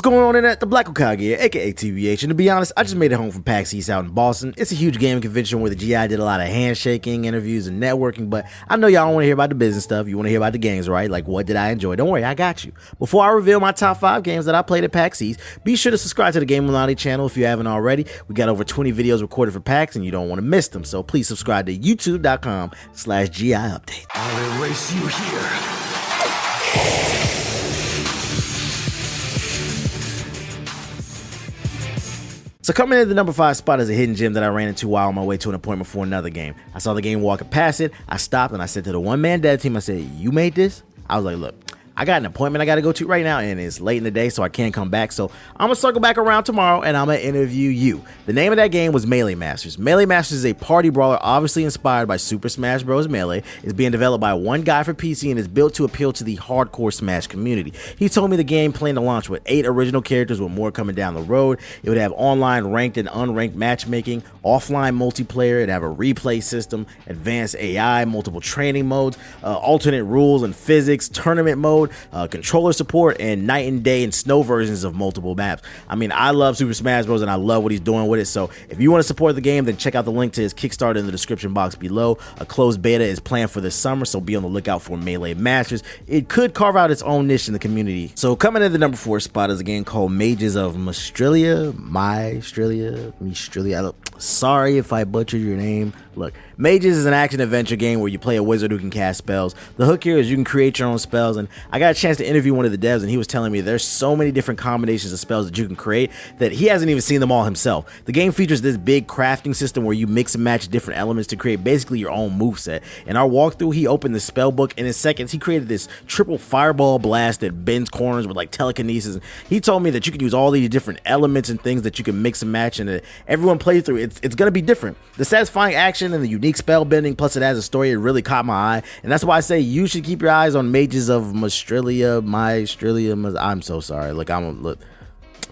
What's going on internet? The Black Hokage here, aka TBH, and to be honest, I just made it home from Pax East out in Boston. It's a huge gaming convention where the GI did a lot of handshaking, interviews, and networking, but I know y'all don't want to hear about the business stuff. You want to hear about the games, right? Like, what did I enjoy? Don't worry, I got you. Before I reveal my top 5 games that I played at Pax East, be sure to subscribe to the Illuminaughty channel if you haven't already. We got over 20 videos recorded for PAX, and you don't want to miss them, so please subscribe to youtube.com/GI update. I'll erase you here. So coming in at the number 5 spot is a hidden gem that I ran into while on my way to an appointment for another game. I saw the game walking past it, I stopped and I said to the one-man dev team, I said, "You made this?" I was like, "Look, I got an appointment I got to go to right now and it's late in the day so I can't come back, so I'm going to circle back around tomorrow and I'm going to interview you." The name of that game was Melee Masters. Melee Masters is a party brawler obviously inspired by Super Smash Bros. Melee. It's being developed by one guy for PC and is built to appeal to the hardcore Smash community. He told me the game planned to launch with 8 original characters with more coming down the road. It would have online ranked and unranked matchmaking, offline multiplayer, it'd have a replay system, advanced AI, multiple training modes, alternate rules and physics, tournament mode, controller support, and night and day and snow versions of multiple maps. I mean, I love Super Smash Bros. And I love what he's doing with it, so if you want to support the game, then check out the link to his Kickstarter in the description box below. A closed beta is planned for this summer, so be on the lookout for Melee Masters. It could carve out its own niche in the community. So coming in at the number 4 spot is a game called Mages of Mystelia. Sorry if I butchered your name. Look, Mages is an action-adventure game where you play a wizard who can cast spells. The hook here is you can create your own spells, and I got a chance to interview one of the devs, and he was telling me there's so many different combinations of spells that you can create that he hasn't even seen them all himself. The game features this big crafting system where you mix and match different elements to create basically your own moveset. In our walkthrough, he opened the spell book, and in seconds, he created this triple fireball blast that bends corners with like telekinesis. He told me that you could use all these different elements and things that you can mix and match, and that everyone plays through. It's going to be different. The satisfying action and the unique spell bending, plus it has a story, it really caught my eye, and that's why I say you should keep your eyes on Mages of Mystelia. I'm so sorry. Look,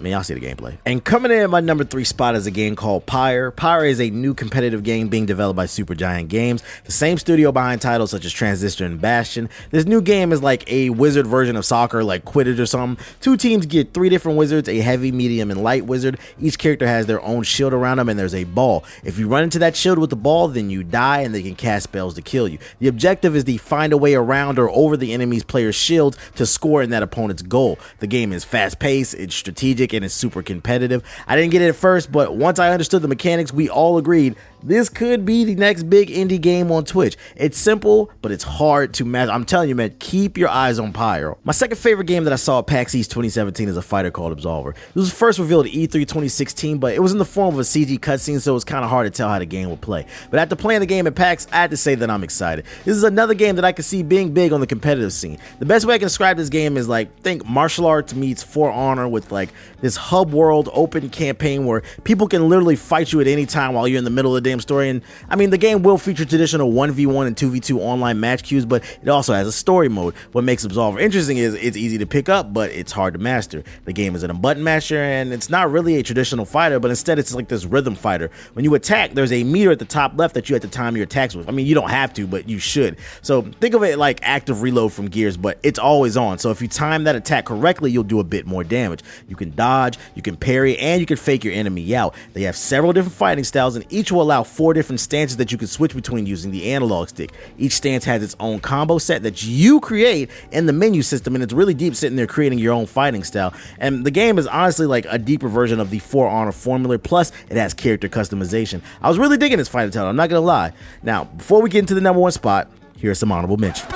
y'all see the gameplay. And coming in at my number 3 spot is a game called Pyre. Pyre is a new competitive game being developed by Supergiant Games, the same studio behind titles such as Transistor and Bastion. This new game is like a wizard version of soccer, like Quidditch or something. 2 teams get 3 different wizards, a heavy, medium, and light wizard. Each character has their own shield around them, and there's a ball. If you run into that shield with the ball, then you die, and they can cast spells to kill you. The objective is to find a way around or over the enemy's player's shield to score in that opponent's goal. The game is fast-paced, it's strategic, and it's super competitive. I didn't get it at first, but once I understood the mechanics, we all agreed this could be the next big indie game on Twitch. It's simple, but it's hard to master. I'm telling you, man, keep your eyes on Pyro. My second favorite game that I saw at Pax East 2017 is a fighter called Absolver. It was first revealed at E3 2016, but it was in the form of a CG cutscene, so it was kind of hard to tell how the game would play. But after playing the game at PAX, I had to say that I'm excited. This is another game that I can see being big on the competitive scene. The best way I can describe this game is like, think martial arts meets For Honor with like this hub world open campaign where people can literally fight you at any time while you're in the middle of the damn story. And I mean, the game will feature traditional 1v1 and 2v2 online match queues, but it also has a story mode. What makes Absolver interesting is it's easy to pick up, but it's hard to master. The game is a button masher, and it's not really a traditional fighter, but instead it's like this rhythm fighter. When you attack, there's a meter at the top left that you have to time your attacks with. I mean, you don't have to, but you should. So think of it like active reload from Gears, but it's always on. So if you time that attack correctly, you'll do a bit more damage. You can dodge, you can parry, and you can fake your enemy out. They have several different fighting styles, and each will allow 4 different stances that you can switch between using the analog stick. Each stance has its own combo set that you create in the menu system, and it's really deep sitting there creating your own fighting style. And the game is honestly like a deeper version of the For Honor formula, plus it has character customization. I was really digging this fighting title, I'm not gonna lie. Now, before we get into the number 1 spot, here are some honorable mentions.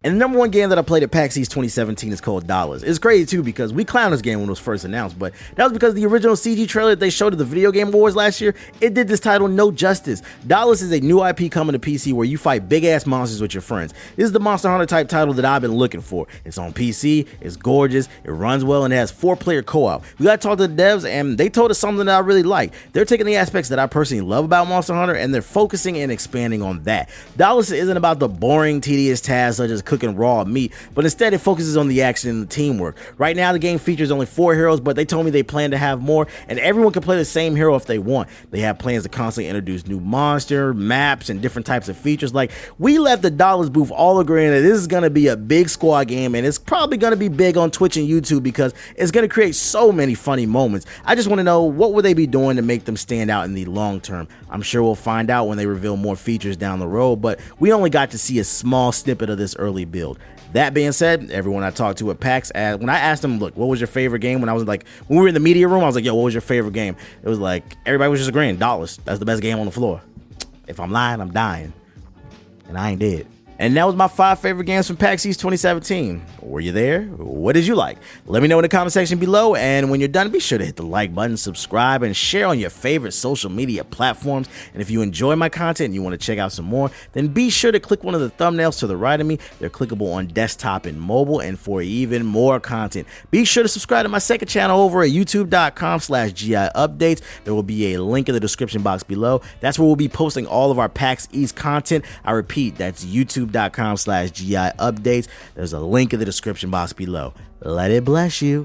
And the number one game that I played at PAX East 2017 is called Dollars. It's crazy too because we clowned this game when it was first announced, but that was because the original CG trailer that they showed at the Video Game Awards last year, it did this title no justice. Dollars is a new IP coming to PC where you fight big ass monsters with your friends. This is the Monster Hunter type title that I've been looking for. It's on PC, it's gorgeous, it runs well, and it has 4-player co-op. We got to talk to the devs and they told us something that I really like. They're taking the aspects that I personally love about Monster Hunter and they're focusing and expanding on that. Dollars isn't about the boring, tedious tasks such as cooking raw meat, but instead it focuses on the action and the teamwork. Right now the game features only 4 heroes, but they told me they plan to have more, and everyone can play the same hero if they want. They have plans to constantly introduce new monster, maps, and different types of features. Like, we left the Dollars booth all agreeing that this is going to be a big squad game, and it's probably going to be big on Twitch and YouTube because it's going to create so many funny moments. I just want to know, what will they be doing to make them stand out in the long term? I'm sure we'll find out when they reveal more features down the road, but we only got to see a small snippet of this early build. That being said, everyone I talked to at PAX, when I asked them, look, what was your favorite game? When we were in the media room, I was like, yo, what was your favorite game? It was like, everybody was just agreeing, Dollars. That's the best game on the floor. If I'm lying, I'm dying. And I ain't dead. And that was my 5 favorite games from PAX East 2017. Were you there? What did you like? Let me know in the comment section below, and when you're done, be sure to hit the like button, subscribe, and share on your favorite social media platforms. And if you enjoy my content and you want to check out some more, then be sure to click one of the thumbnails to the right of me. They're clickable on desktop and mobile, and for even more content, be sure to subscribe to my second channel over at youtube.com/GIUpdates. There will be a link in the description box below. That's where we'll be posting all of our PAX East content. I repeat, that's youtube.com/GIUpdates. There's a link in the description box below. Let it bless you.